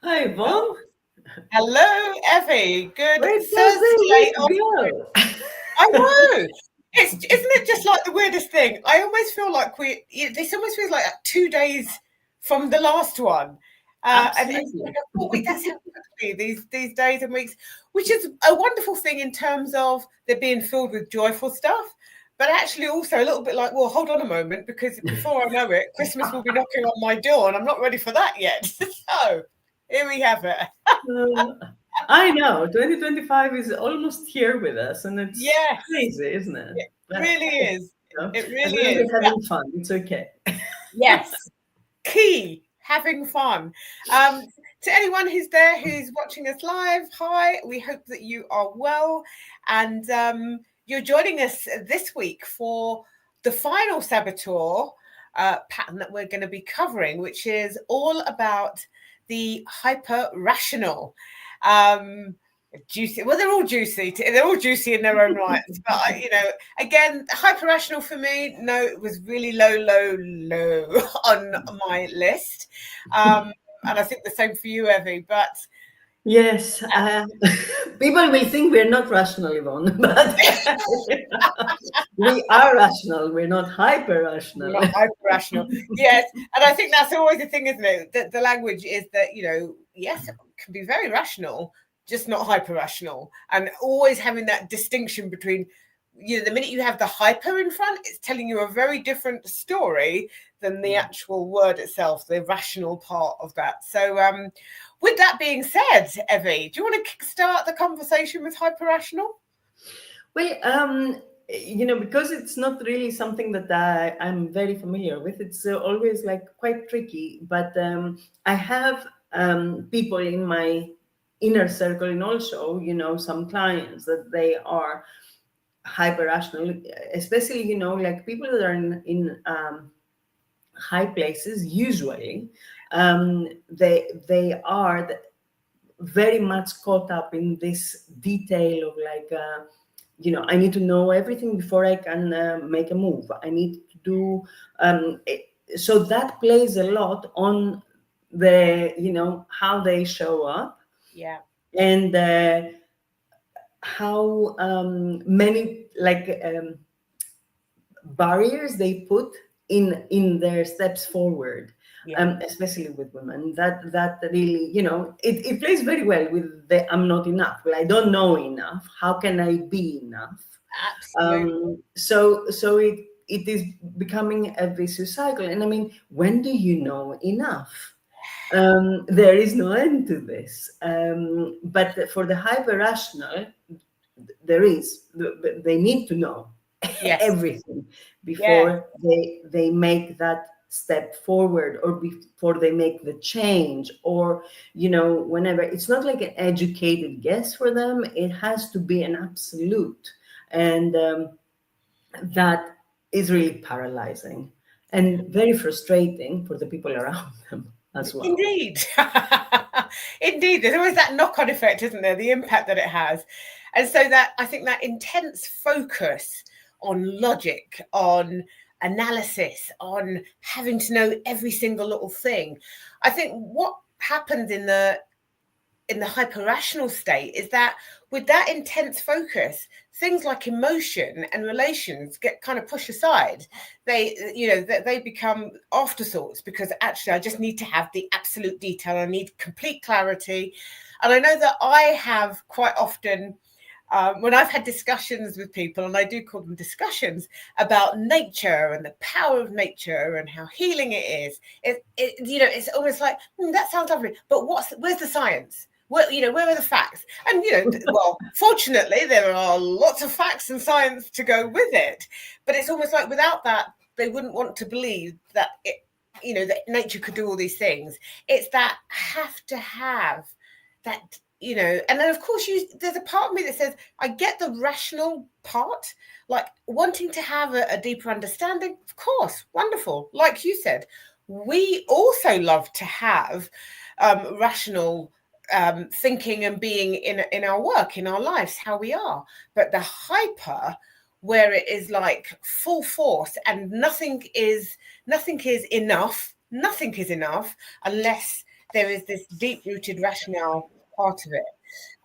Hi, Yvonne. Hello, Evie. Good Where does the Thursday week afternoon. go? I know. Isn't it just like the weirdest thing? I almost feel like this almost feels like 2 days from the last one. And it's like Absolutely. a full week. That's how quickly these days and weeks, which is a wonderful thing in terms of they're being filled with joyful stuff. But actually also a little bit like, well, hold on a moment, because before I know it, Christmas will be knocking on my door and I'm not ready for that yet. So here we have it. I know 2025 is almost here with us, and it's Yes. crazy, isn't it? It But really is. It as really long as is. we're having fun, it's okay. Yes. Key, having fun. Um, to anyone who's there who's watching us live, hi. We hope that you are well, and you're joining us this week for the final saboteur pattern that we're going to be covering, which is all about the hyper rational. Um, Juicy. Well, they're all juicy. They're all juicy in their own rights. But again, hyper rational for me, no, it was really low on my list. And I think the same for you, Evie. But Yes, people will think we're not rational, Yvonne, but we are rational. We're not hyper rational. not hyper rational. Yes, and I think that's always the thing, isn't it? That the language is that yes, it can be very rational, just not hyper rational, and always having that distinction between. The minute you have the hyper in front, it's telling you a very different story than the actual word itself, the rational part of that. So, with that being said, Evie, do you want to kickstart the conversation with hyper rational? Well, because it's not really something that I'm very familiar with. It's always like quite tricky. But I have people in my inner circle, and also, some clients that they are hyper rational, especially, like people that are in high places. Usually, they are very much caught up in this detail of like. I need to know everything before I can make a move. I need to do so that plays a lot on the how they show up, Yeah. and how many like barriers they put in their steps forward, Yeah. especially with women. That really, it plays very well with the I'm not enough. Well, I don't know enough. How can I be enough? Absolutely. So it is becoming a vicious cycle. And I mean, when do you know enough? There is no end to this. But for the hyper rational, there is. They need to know Yes. everything Yeah. before they make that step forward, or before they make the change, or whenever. It's not like an educated guess for them. It has to be an absolute, and that is really paralyzing and very frustrating for the people around them as well. Indeed. Indeed. There's always that knock-on effect, isn't there? The impact that it has. And so that I think that intense focus on logic, on analysis, on having to know every single little thing. I think what happens in the hyper rational state is that with that intense focus, things like emotion and relations get kind of pushed aside. They become afterthoughts, because actually I just need to have the absolute detail. I need complete clarity. And I know that I have quite often, when I've had discussions with people, and I do call them discussions, about nature and the power of nature and how healing it is, it's almost like, that sounds lovely, but where's the science? Where are the facts? And well, fortunately, there are lots of facts and science to go with it. But it's almost like without that, they wouldn't want to believe that that nature could do all these things. It's that have to have that, and then of course there's a part of me that says I get the rational part, like wanting to have a deeper understanding. Of course, wonderful. Like you said, we also love to have rational thinking and being in our work, in our lives, how we are. But the hyper, where it is like full force and nothing is enough, unless there is this deep-rooted rationale part of it.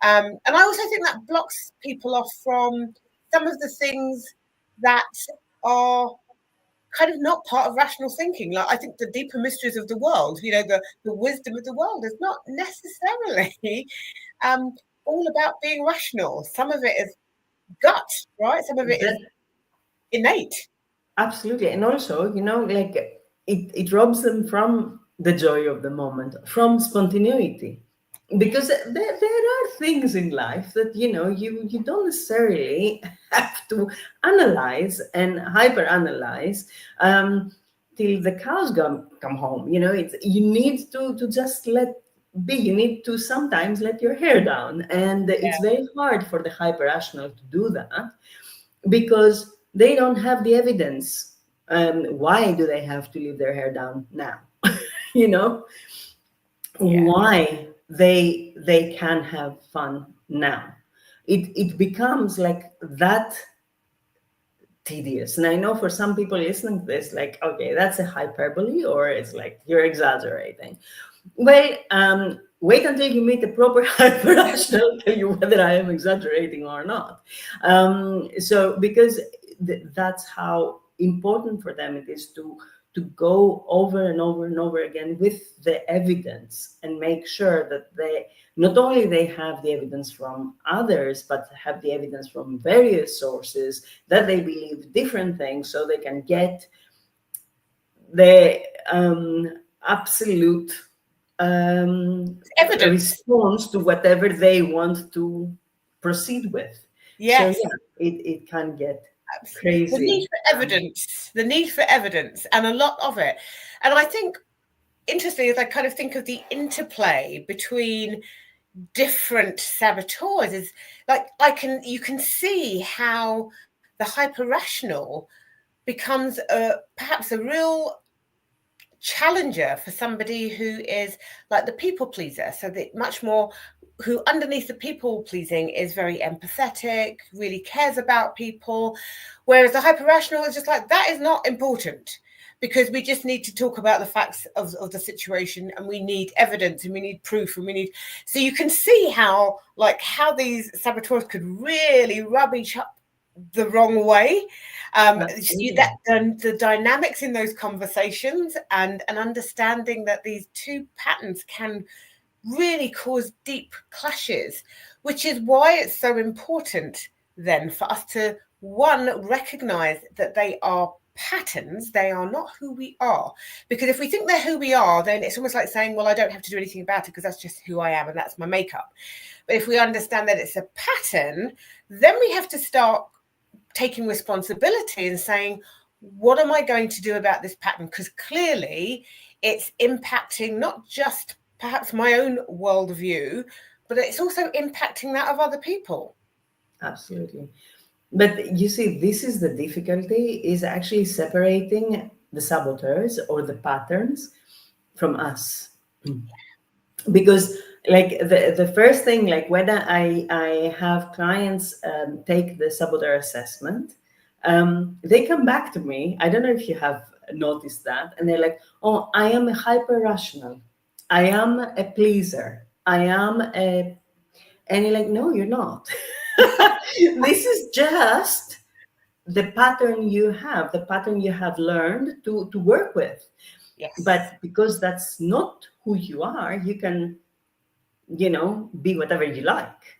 And I also think that blocks people off from some of the things that are kind of not part of rational thinking. Like, I think the deeper mysteries of the world, the wisdom of the world is not necessarily all about being rational. Some of it is gut, right? Some of it is innate. Absolutely. And also, like it robs them from the joy of the moment, from spontaneity. Because there are things in life that, you don't necessarily have to analyze and hyper analyze till the cows come home. You need to just let be. You need to sometimes let your hair down. And it's very hard for the hyper rational to do that because they don't have the evidence. Why do they have to leave their hair down now? Why they can have fun now. It becomes like that tedious. And I know for some people listening to this, like, okay, that's a hyperbole, or it's like you're exaggerating. Well, wait until you meet a proper hyper rational tell you whether I am exaggerating or not. So because that's how important for them it is to go over and over and over again with the evidence and make sure that they not only they have the evidence from others, but have the evidence from various sources, that they believe different things, so they can get the absolute evidence response to whatever they want to proceed with. Yes. So it can get crazy. The need for evidence, and a lot of it. And I think, interestingly, as I kind of think of the interplay between different saboteurs, is like you can see how the hyper rational becomes perhaps a real challenger for somebody who is like the people pleaser. So that much more who underneath the people pleasing is very empathetic, really cares about people, whereas the hyper rational is just like, that is not important, because we just need to talk about the facts of the situation, and we need evidence, and we need proof, and we need. So you can see how these saboteurs could really rub each other the wrong way. The dynamics in those conversations, and an understanding that these two patterns can really cause deep clashes, which is why it's so important then for us to, one, recognize that they are patterns, they are not who we are. Because if we think they're who we are, then it's almost like saying, well, I don't have to do anything about it because that's just who I am and that's my makeup. But if we understand that it's a pattern, then we have to start taking responsibility and saying, what am I going to do about this pattern? Because clearly it's impacting not just perhaps my own worldview, but it's also impacting that of other people. Absolutely. But you see, this is the difficulty, is actually separating the saboteurs or the patterns from us. Because like the first thing, like when I have clients take the saboteur assessment, they come back to me. I don't know if you have noticed that. And they're like, oh, I am a hyper rational. I am a pleaser. I am a, and you're like, no, you're not. This is just the pattern you have, learned to work with. Yes. But because that's not who you are, you can, be whatever you like.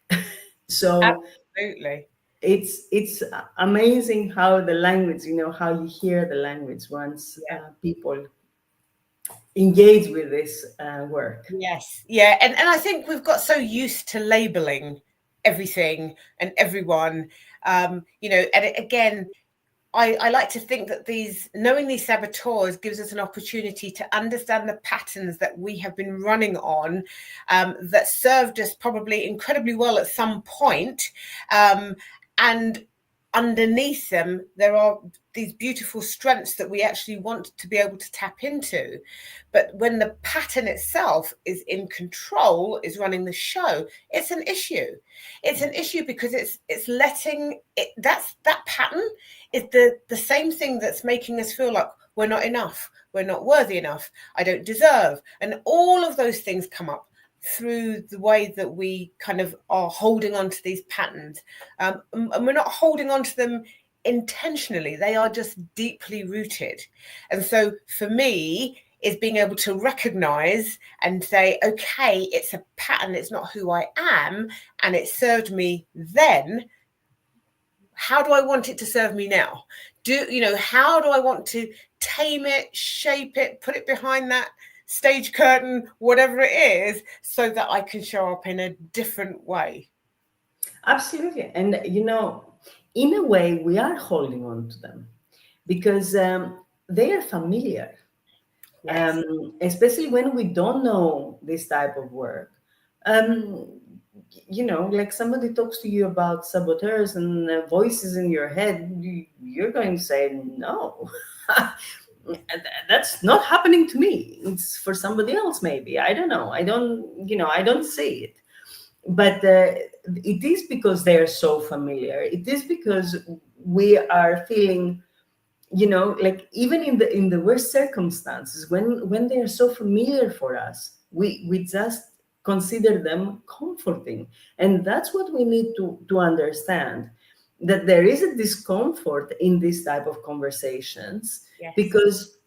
So absolutely, it's amazing how the language, how you hear the language once people engage with this work. Yes. Yeah. And I think we've got so used to labeling everything and everyone, and again, I like to think that knowing these saboteurs gives us an opportunity to understand the patterns that we have been running on, that served us probably incredibly well at some point, and underneath them there are these beautiful strengths that we actually want to be able to tap into. But when the pattern itself is in control, is running the show, it's an issue. It's an issue because it's letting it, that pattern is the same thing that's making us feel like we're not enough, we're not worthy enough, I don't deserve. And all of those things come up through the way that we kind of are holding on to these patterns. And we're not holding on to them intentionally, they are just deeply rooted. And so for me, is being able to recognize and say, okay, it's a pattern, it's not who I am, and it served me then. How do I want it to serve me now? How do I want to tame it, shape it, put it behind that stage curtain, whatever it is, so that I can show up in a different way? Absolutely. And, in a way, we are holding on to them because they are familiar. Yes. Especially when we don't know this type of work. Like somebody talks to you about saboteurs and voices in your head, you're going to say, no, that's not happening to me. It's for somebody else, maybe. I don't know. I don't see it. But it is because they're so familiar. It is because we are feeling, like even in the worst circumstances, when they are so familiar for us, we just consider them comforting. And that's what we need to understand, that there is a discomfort in this type of conversations. Yes. Because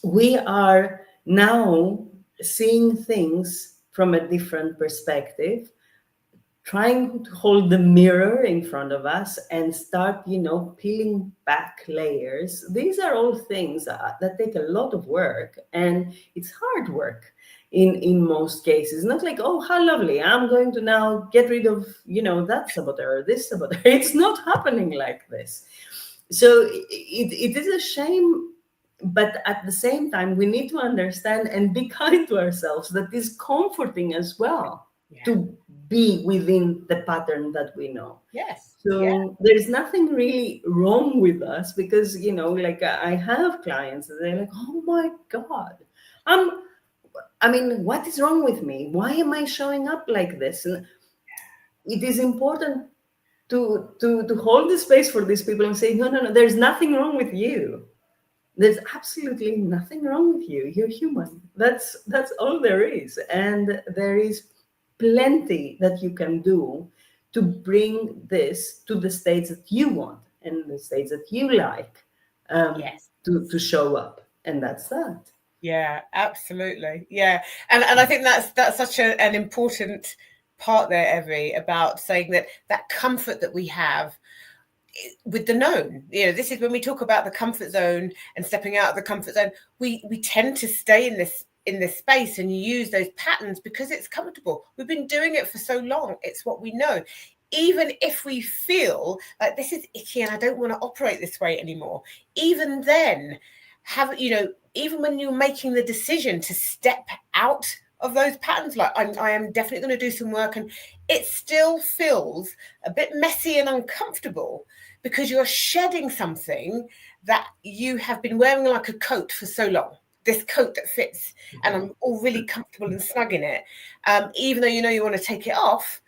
we are now seeing things from a different perspective, trying to hold the mirror in front of us and start, peeling back layers. These are all things that take a lot of work, and it's hard work in most cases. Not like, oh, how lovely, I'm going to now get rid of, that saboteur or this saboteur. It's not happening like this. So it is a shame, but at the same time, we need to understand and be kind to ourselves, that is comforting as well. Yeah. To be within the pattern that we know. Yes. So there's nothing really wrong with us, because, like I have clients that they're like, oh my God, what is wrong with me? Why am I showing up like this? And it is important to hold the space for these people and say, no, there's nothing wrong with you. There's absolutely nothing wrong with you. You're human. That's all there is. And there is plenty that you can do to bring this to the states that you want and the states that you like, yes. to show up. And that's that. Yeah, absolutely. Yeah. And I think that's such an important part there, Evie, about saying that comfort that we have with the known. This is when we talk about the comfort zone and stepping out of the comfort zone, we tend to stay in this space and use those patterns because it's comfortable. We've been doing it for so long. It's what we know. Even if we feel like this is icky and I don't want to operate this way anymore, even then, even when you're making the decision to step out of those patterns, like I am definitely going to do some work, and it still feels a bit messy and uncomfortable because you're shedding something that you have been wearing like a coat for so long. This coat that fits, and I'm all really comfortable and snug in it. Even though you want to take it off,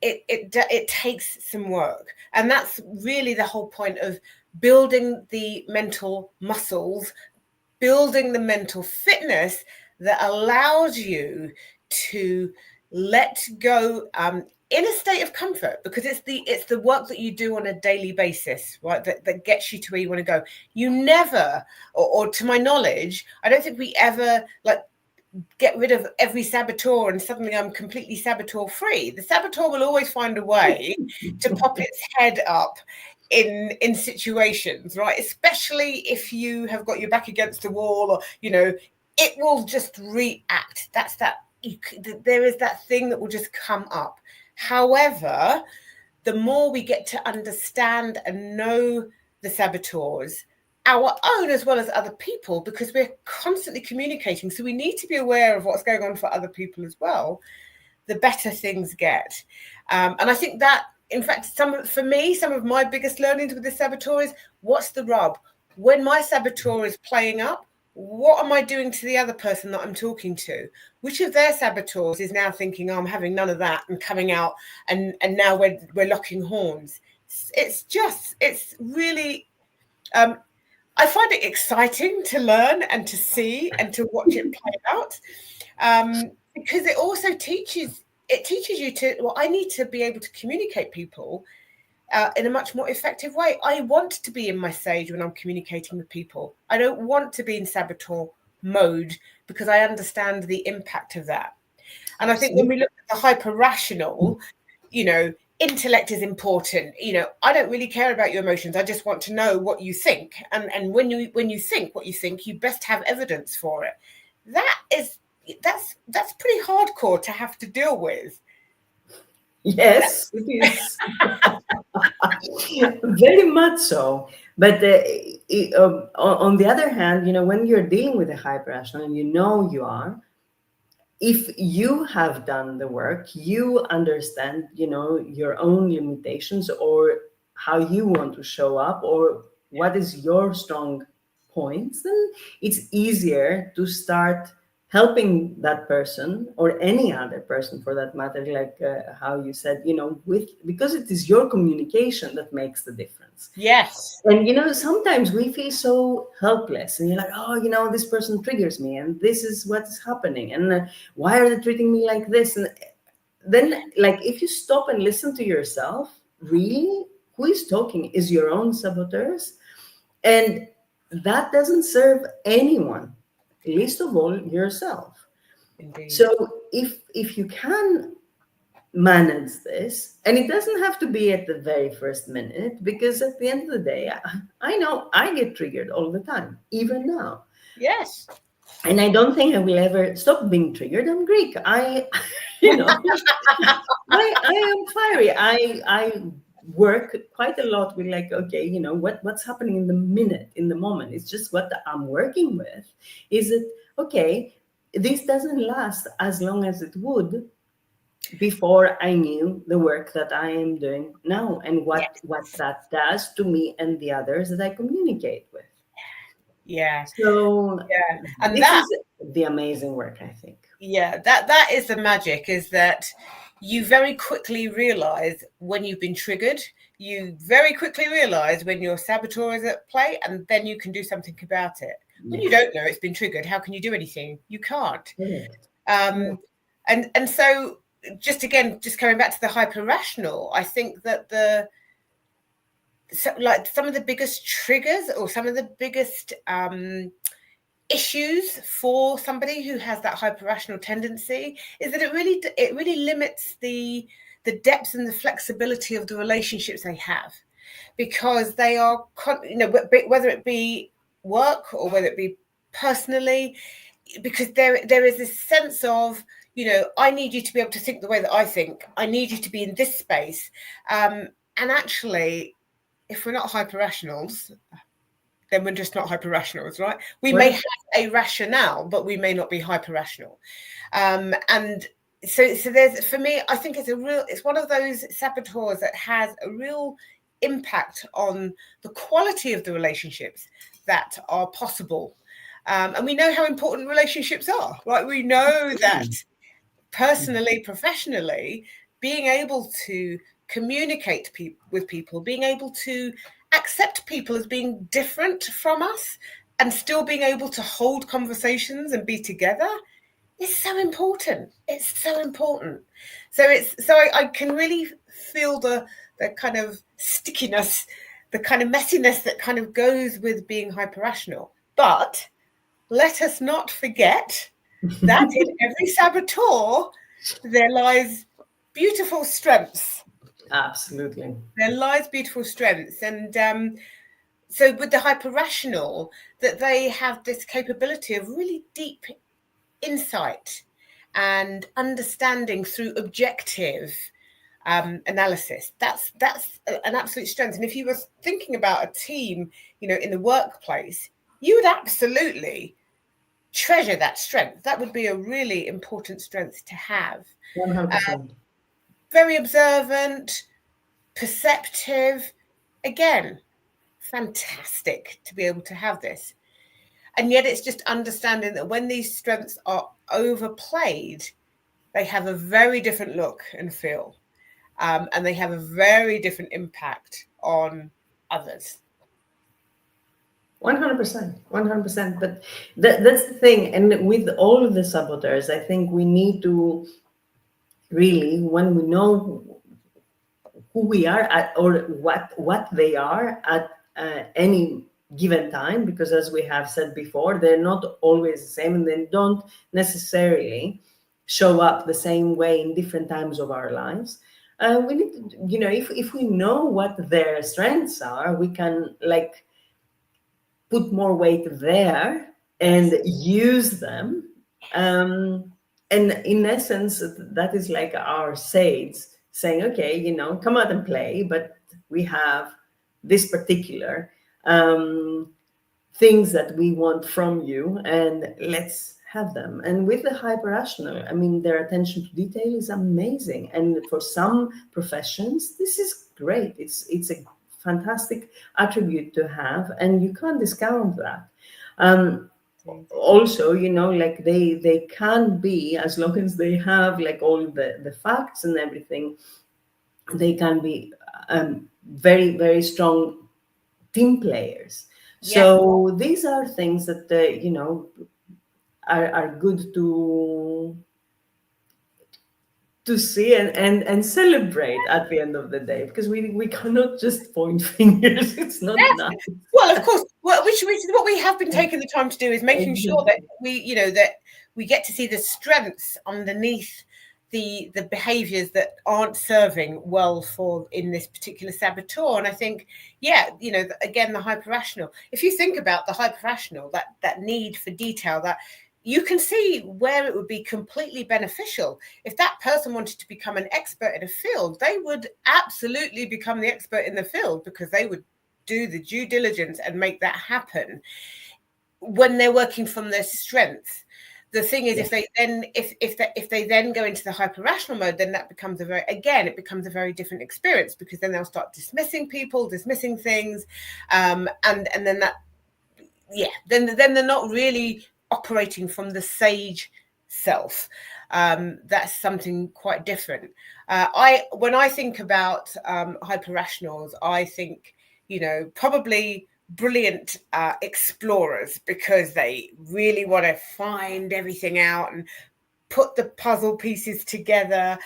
it takes some work. And that's really the whole point of building the mental muscles, building the mental fitness that allows you to let go in a state of comfort, because it's the work that you do on a daily basis, right, that gets you to where you want to go. You never, or to my knowledge, I don't think we ever get rid of every saboteur and suddenly I'm completely saboteur free. The saboteur will always find a way to pop its head up in situations, right? Especially if you have got your back against the wall, or it will just react. There is that thing that will just come up. However, the more we get to understand and know the saboteurs, our own as well as other people, because we're constantly communicating, so we need to be aware of what's going on for other people as well, the better things get. And I think that, in fact, some of my biggest learnings with the saboteur is, what's the rub? When my saboteur is playing up, what am I doing to the other person that I'm talking to? Which of their saboteurs is now thinking, oh, I'm having none of that, and coming out, and now we're locking horns? It's really I find it exciting to learn and to see and to watch it play out, because it also teaches you to, well, I need to be able to communicate people in a much more effective way. I want to be in my sage when I'm communicating with people. I don't want to be in saboteur mode, because I understand the impact of that. And I think when we look at the hyper-rational, intellect is important. I don't really care about your emotions. I just want to know what you think. And when you think what you think, you best have evidence for it. That's pretty hardcore to have to deal with. Yes, it is. Very much so. But on the other hand, when you're dealing with a hyper-rational, and you are, if you have done the work, you understand, your own limitations, or how you want to show up, or what is your strong points, then it's easier to start helping that person, or any other person for that matter, like how you said, because it is your communication that makes the difference. Yes. And sometimes we feel so helpless, and you're like, oh, this person triggers me, and this is what's happening, and why are they treating me like this? And then, like, if you stop and listen to yourself, really, who is talking is your own saboteurs, and that doesn't serve anyone, least of all yourself. Indeed. So if you can manage this, and it doesn't have to be at the very first minute, because at the end of the day, I know I get triggered all the time, even now. Yes. And I don't think I will ever stop being triggered. I'm Greek. I am fiery. I work quite a lot with, like, okay, what's happening in the minute, in the moment. It's just what I'm working with. Is it okay? This doesn't last as long as it would before I knew the work that I am doing now, and what that does to me and the others that I communicate with. Yeah. So and this is the amazing work, I think. Yeah, that is the magic, is that you very quickly realize when you've been triggered. You very quickly realize when your saboteur is at play, and then you can do something about it. When you don't know it's been triggered, how can you do anything? You can't. And so just coming back to the hyper-rational, I think that some of the biggest triggers, or some of the biggest issues for somebody who has that hyper-rational tendency, is that it really limits the depth and the flexibility of the relationships they have, because they are, whether it be work or whether it be personally, because there is this sense of, I need you to be able to think the way that I think. I need you to be in this space. And actually, if we're not hyper-rationals, then we're just not hyper-rationals, right? We may have a rationale, but we may not be hyper-rational. And so there's, for me, I think it's one of those saboteurs that has a real impact on the quality of the relationships that are possible. And we know how important relationships are, right? We know that personally, professionally, being able to communicate with people, being able to accept people as being different from us, and still being able to hold conversations and be together, is so important. It's so important. So I can really feel the kind of stickiness, the kind of messiness that kind of goes with being hyper-rational. But let us not forget that in every saboteur there lies beautiful strengths. Absolutely. There lies beautiful strengths. And so with the hyper-rational, that they have this capability of really deep insight and understanding through objective analysis. That's an absolute strength. And if you were thinking about a team, in the workplace, you would absolutely treasure that strength. That would be a really important strength to have. 100%. Very observant, perceptive. Again, fantastic to be able to have this. And yet it's just understanding that when these strengths are overplayed, they have a very different look and feel. And they have a very different impact on others. 100%, 100%. But that's the thing. And with all of the saboteurs, I think we need to really, when we know who we are at, or what they are at any given time, because as we have said before, they're not always the same, and they don't necessarily show up the same way in different times of our lives. We need to, if we know what their strengths are, we can like put more weight there and use them. And in essence, that is like our sage saying, okay, come out and play, but we have this particular things that we want from you, and let's have them. And with the hyper rational, I mean, their attention to detail is amazing, and for some professions this is great. It's a fantastic attribute to have, and you can't discount that. Also, like they can be, as long as they have like all the facts and everything, they can be very, very strong team players. So these are things that are good to see and celebrate at the end of the day, because we cannot just point fingers. It's not nice. Well, of course, which is what we have been taking the time to do, is making sure that we get to see the strengths underneath the behaviors that aren't serving well for in this particular saboteur. And I think, again, the hyper rational, if you think about the hyper rational, that need for detail, that you can see where it would be completely beneficial. If that person wanted to become an expert in a field, they would absolutely become the expert in the field, because they would do the due diligence and make that happen when they're working from their strengths. The thing is, if they then go into the hyper rational mode, then that becomes a very different experience, because then they'll start dismissing people, dismissing things, and then then they're not really operating from the sage self. That's something quite different. When I think about hyper rationals, I think probably brilliant explorers, because they really want to find everything out and put the puzzle pieces together.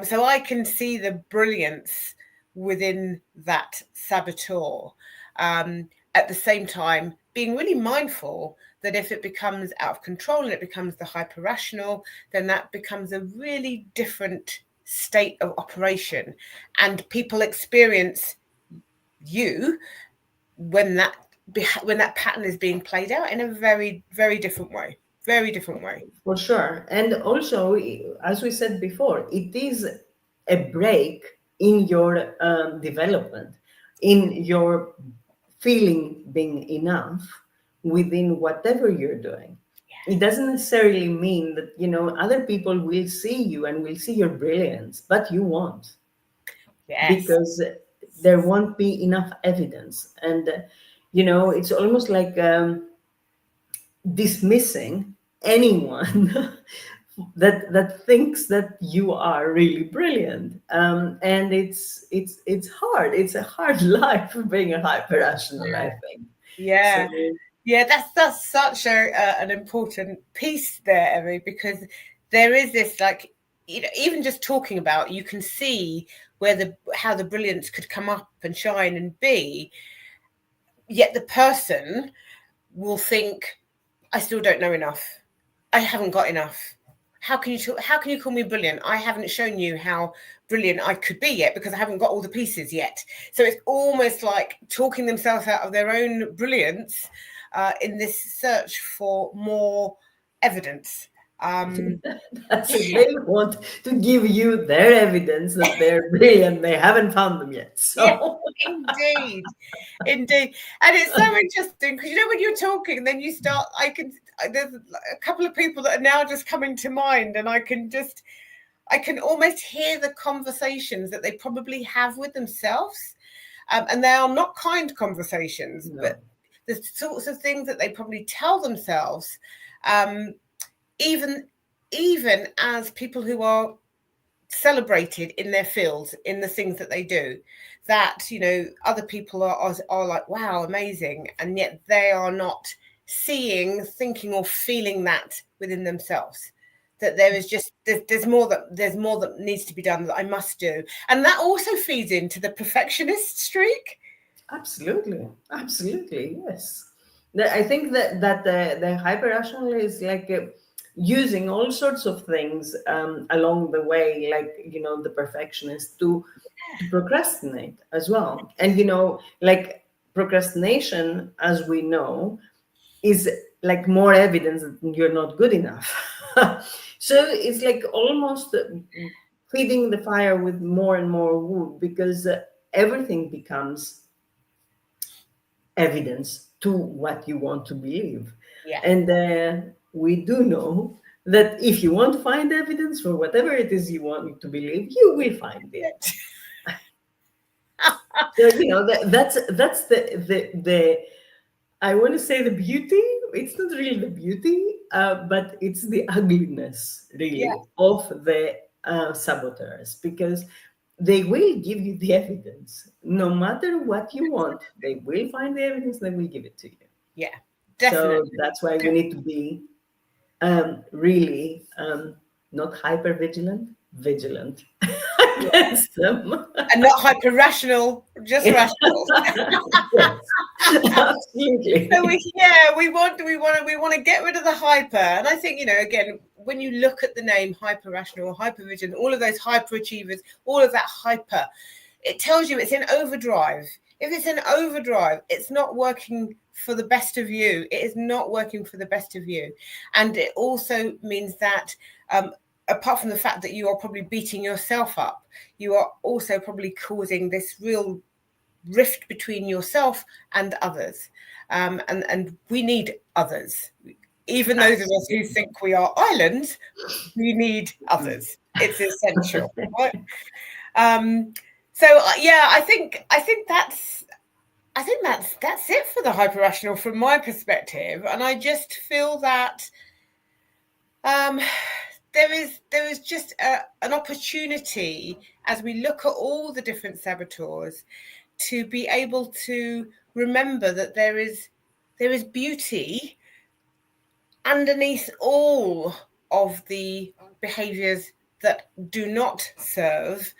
So I can see the brilliance within that saboteur. At the same time, being really mindful that if it becomes out of control and it becomes the hyper rational, then that becomes a really different state of operation, and people experience you when that pattern is being played out in a very, very different way. For sure. And also, as we said before, it is a break in your development, in your feeling being enough within whatever you're doing. It doesn't necessarily mean that other people will see you and will see your brilliance, but you won't. Because there won't be enough evidence. And it's almost like dismissing anyone that thinks that you are really brilliant. And it's hard. It's a hard life being a hyper rational, I think. That's such an important piece there, Emmy, because there is this, like, even just talking about, you can see how the brilliance could come up and shine and be, yet the person will think, I still don't know enough. I haven't got enough. How can you call me brilliant? I haven't shown you how brilliant I could be yet, because I haven't got all the pieces yet. So it's almost like talking themselves out of their own brilliance in this search for more evidence. They want to give you their evidence that they're brilliant. They haven't found them yet. So indeed. And it's so interesting, because when you're talking, then you start, there's a couple of people that are now just coming to mind, and I can almost hear the conversations that they probably have with themselves, and they are not kind conversations, but the sorts of things that they probably tell themselves, even as people who are celebrated in their fields, in the things that they do, that, you know, other people are like, wow, amazing, and yet they are not seeing, thinking, or feeling that within themselves. That there is just there's more that needs to be done, that I must do, and that also feeds into the perfectionist streak. Absolutely, yes. I think that the hyper rational is like using all sorts of things along the way, like, you know, the perfectionist to procrastinate as well. And, you know, like procrastination, as we know, is like more evidence that you're not good enough. So it's like almost feeding the fire with more and more wood, because everything becomes evidence to what you want to believe. Yeah. And we do know that if you want to find evidence for whatever it is you want to believe, you will find it. So, you know, that's the I want to say the beauty. It's not really the beauty, but it's the ugliness, really, of the saboteurs, because they will give you the evidence. No matter what you want, they will find the evidence, they will give it to you. Yeah, definitely. So that's why we need to be really not hyper vigilant, vigilant against them. And not hyper rational, just rational. Yes, absolutely. So we want to get rid of the hyper. And I think, you know, again, when you look at the name hyper rational or hyper vigilant, all of those hyper achievers, all of that hyper, it tells you it's in overdrive. If it's in overdrive, it's not working for the best of you. It is not working for the best of you. And it also means that apart from the fact that you are probably beating yourself up, you are also probably causing this real rift between yourself and others. And we need others. Even those of us who think we are islands, we need others. It's essential, right? So yeah, I think that's it for the hyper rational from my perspective. And I just feel that there is just an opportunity, as we look at all the different saboteurs, to be able to remember that there is beauty underneath all of the behaviors that do not serve.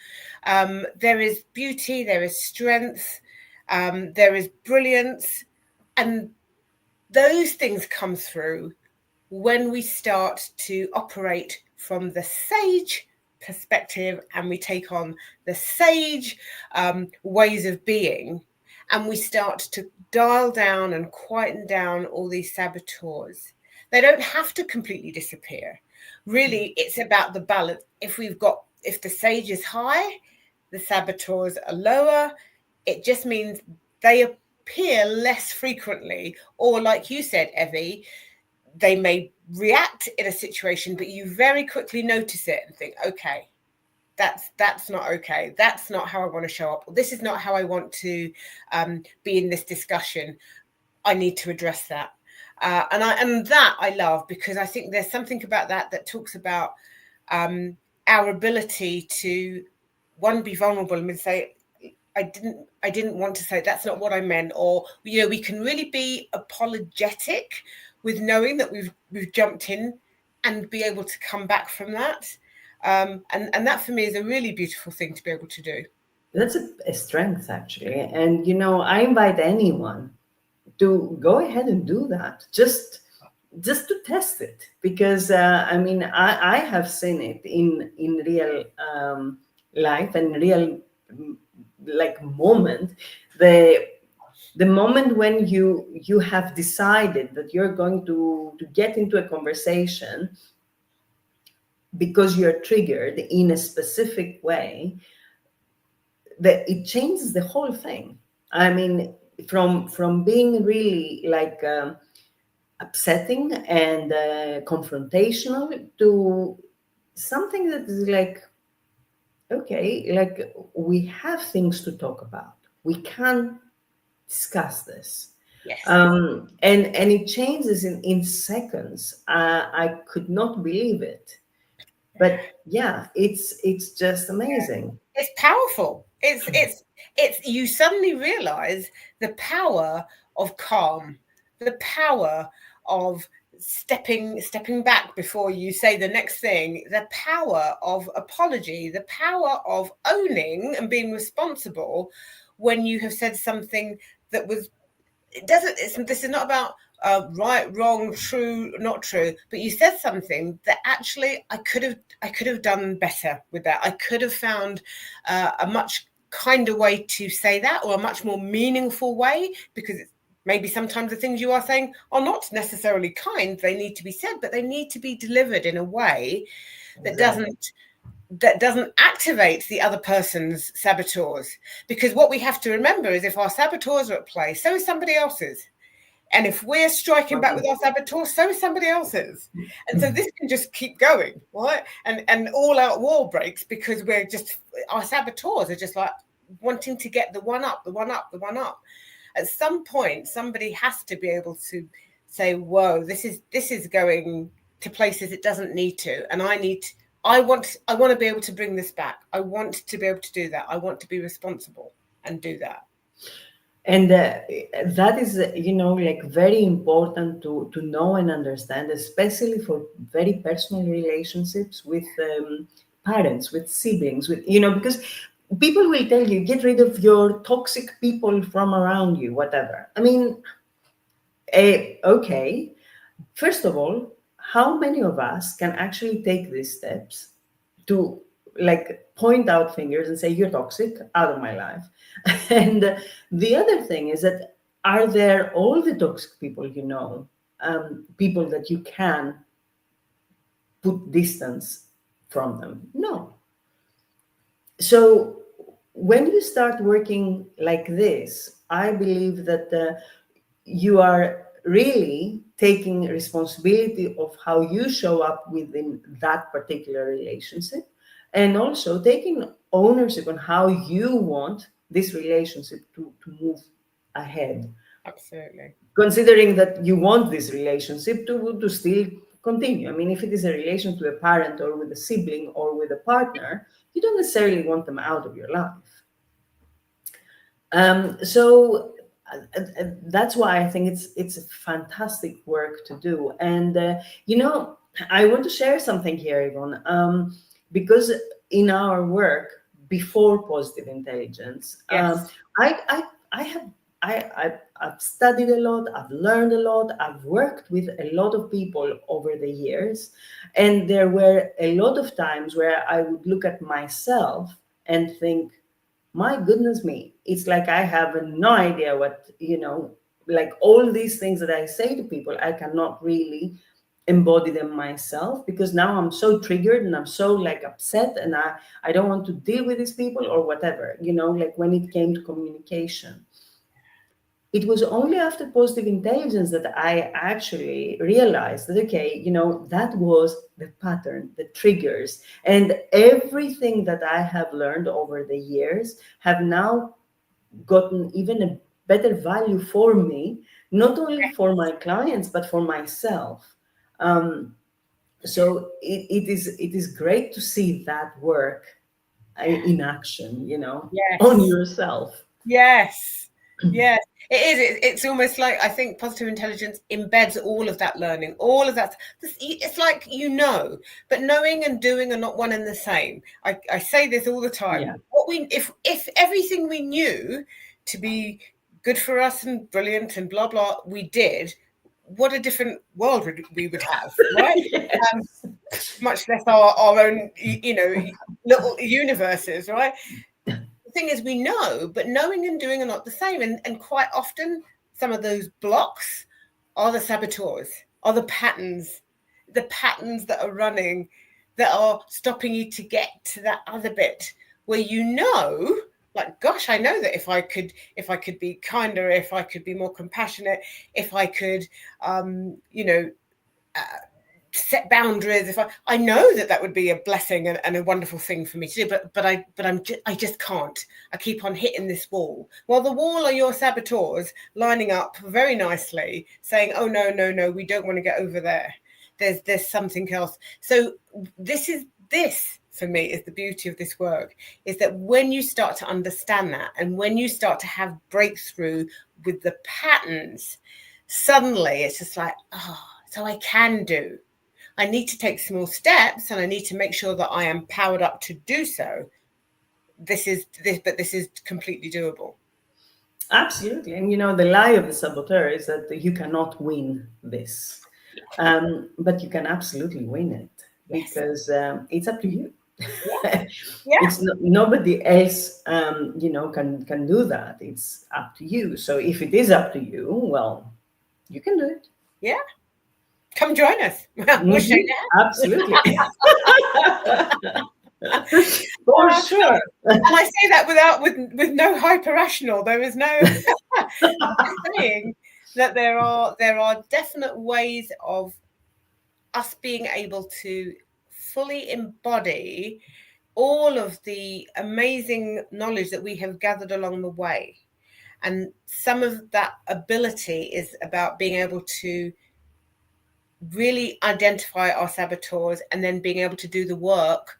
There is beauty, there is strength, there is brilliance, and those things come through when we start to operate from the sage perspective, and we take on the sage ways of being, and we start to dial down and quieten down all these saboteurs. They don't have to completely disappear. Really, it's about the balance. If the sage is high, the saboteurs are lower. It just means they appear less frequently, or like you said, Evie, they may react in a situation, but you very quickly notice it and think, okay, that's not okay. That's not how I want to show up. This is not how I want to be in this discussion. I need to address that. And that I love, because I think there's something about that talks about our ability to, one, be vulnerable and say, I didn't want to say, that's not what I meant. Or, you know, we can really be apologetic with knowing that we've jumped in, and be able to come back from that. And that for me is a really beautiful thing to be able to do. That's a strength, actually. And, you know, I invite anyone to go ahead and do that, just to test it, because I mean, I have seen it in real life and real like moment. The moment when you have decided that you're going to get into a conversation because you're triggered in a specific way, that it changes the whole thing. I mean, from being really like upsetting and confrontational to something that is like, okay, like we have things to talk about. We can discuss this. Yes. And it changes in seconds. I could not believe it. But yeah, it's just amazing. It's powerful. It's you suddenly realize the power of calm, the power of stepping back before you say the next thing, the power of apology, the power of owning and being responsible when you have said something that was, this is not about right, wrong, true, not true, but you said something that actually I could have done better with that. I could have found a much kinder way to say that, or a much more meaningful way, because maybe sometimes the things you are saying are not necessarily kind. They need to be said, but they need to be delivered in a way that doesn't activate the other person's saboteurs. Because what we have to remember is, if our saboteurs are at play, so is somebody else's. And if we're striking back with our saboteurs, so is somebody else's. And so this can just keep going, right? And all out war breaks, because our saboteurs are just like wanting to get the one up. At some point, somebody has to be able to say, whoa, this is going to places it doesn't need to. And I want to be able to bring this back. I want to be able to do that. I want to be responsible and do that. And that is, like very important to know and understand, especially for very personal relationships with parents, with siblings, because people will tell you, get rid of your toxic people from around you, whatever. I mean, okay, first of all, how many of us can actually take these steps to like point out fingers and say, you're toxic, out of my life? And the other thing is that, are there all the toxic people people that you can put distance from them? No. So when you start working like this, I believe that you are really taking responsibility of how you show up within that particular relationship, and also taking ownership on how you want this relationship to move ahead. Absolutely. Considering that you want this relationship to still continue. I mean, if it is a relation to a parent or with a sibling or with a partner, you don't necessarily want them out of your life. So that's why I think it's a fantastic work to do. And I want to share something here, Yvonne, because in our work before positive intelligence, Yes. I've studied a lot, I've learned a lot, I've worked with a lot of people over the years, and there were a lot of times where I would look at myself and think, my goodness me, it's like I have no idea what, like all these things that I say to people, I cannot really embody them myself, because now I'm so triggered and I'm so like upset, and I don't want to deal with these people or whatever, like when it came to communication. It was only after positive intelligence that I actually realized that, okay, that was the pattern, the triggers, and everything that I have learned over the years have now gotten even a better value for me, not only for my clients, but for myself. So it is great to see that work in action, Yes. on yourself. Yes. Yes. It is. It's almost like, I think positive intelligence embeds all of that learning, all of that. It's like, but knowing and doing are not one and the same. I say this all the time. Yeah. If everything we knew to be good for us and brilliant and blah blah we did, what a different world we would have, right? Yes. Much less our own, little universes, right? The thing is, we know, but knowing and doing are not the same. And quite often, some of those blocks are the saboteurs, are the patterns that are running, that are stopping you to get to that other bit where like, gosh, I know that if I could be kinder, if I could be more compassionate, if I could, set boundaries, if I know that would be a blessing and a wonderful thing for me to do, but I just can't. I keep on hitting this wall. Well, the wall are your saboteurs lining up very nicely, saying, oh no, we don't want to get over there. There's something else. So this is this, for me, is the beauty of this work, is that when you start to understand that, and when you start to have breakthrough with the patterns, suddenly it's just like, oh, so I can do. I need to take small steps, and I need to make sure that I am powered up to do so. This is completely doable. Absolutely. And, the lie of the saboteur is that you cannot win this. But you can absolutely win it, because it's up to you. Yeah. It's nobody else, can do that. It's up to you. So if it is up to you, well, you can do it. Yeah. Come join us. We'll show you how. Absolutely. For sure. And I say that with no hyper rational. There is no saying that there are definite ways of us being able to fully embody all of the amazing knowledge that we have gathered along the way. And some of that ability is about being able to really identify our saboteurs, and then being able to do the work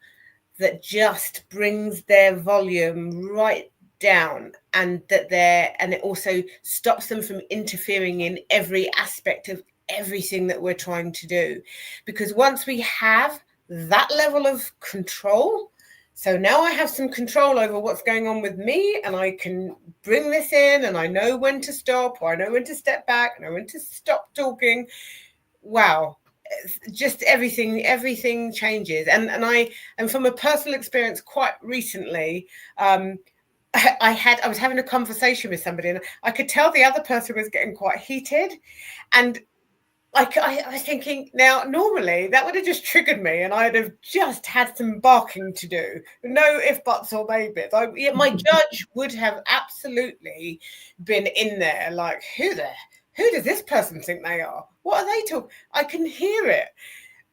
that just brings their volume right down, and it also stops them from interfering in every aspect of everything that we're trying to do. Because once we have that level of control, so now I have some control over what's going on with me, and I can bring this in, and I know when to stop, or I know when to step back, I know when to stop talking. Wow. Just everything changes. And from a personal experience, quite recently, I was having a conversation with somebody, and I could tell the other person was getting quite heated, and I was thinking, now normally that would have just triggered me, and I'd have just had some barking to do, no if, buts, or maybes. My judge would have absolutely been in there like, who does this person think they are? What are they talking? I can hear it.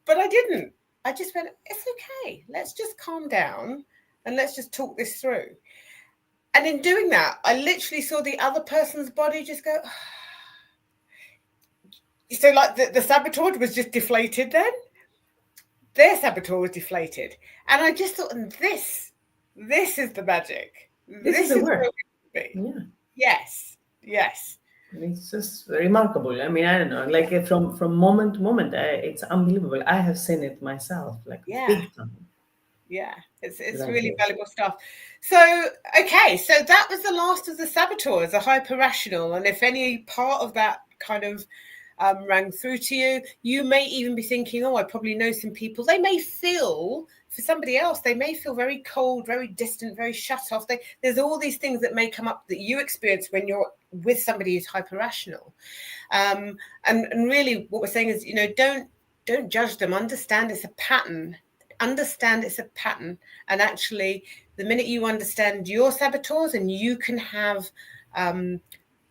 But I didn't. I just went, it's okay. Let's just calm down and let's just talk this through. And in doing that, I literally saw the other person's body just go. So like the saboteur was just deflated then. Their saboteur was deflated. And I just thought, this is the magic. This is the work. Yeah. Yes. It's just remarkable. I mean, I don't know, like from moment to moment, it's unbelievable. I have seen it myself, like big time. Yeah, it's really valuable stuff. So, okay, so that was the last of the saboteurs, the hyper-rational. And if any part of that kind of rang through to you, you may even be thinking, oh, I probably know some people. They may feel, for somebody else, they may feel very cold, very distant, very shut off. There's all these things that may come up that you experience when you're with somebody who's hyper-rational. And really what we're saying is, don't judge them. Understand it's a pattern. And actually, the minute you understand your saboteurs and you can have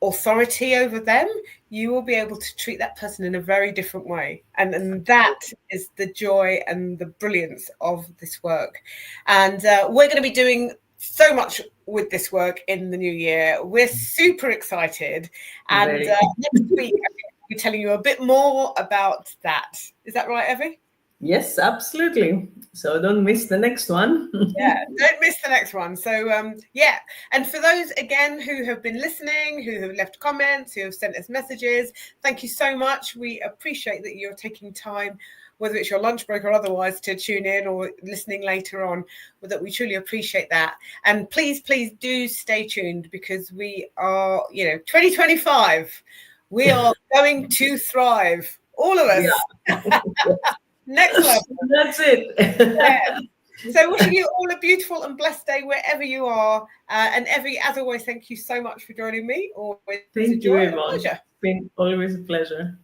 authority over them, you will be able to treat that person in a very different way. And that is the joy and the brilliance of this work. And we're going to be doing so much with this work in the new year. We're super excited. And next week, I'll be telling you a bit more about that. Is that right, Evie? Yes, absolutely. So don't miss the next one. Yeah, don't miss the next one. So, and for those, again, who have been listening, who have left comments, who have sent us messages, thank you so much. We appreciate that you're taking time, whether it's your lunch break or otherwise, to tune in or listening later on, that we truly appreciate that. And please do stay tuned, because we are, 2025, we are going to thrive, all of us. Yeah. Next level. That's it. Yeah. So wishing you all a beautiful and blessed day wherever you are. And Evie, as always, thank you so much for joining me. Always thank you, Yvonne. It's been always a pleasure.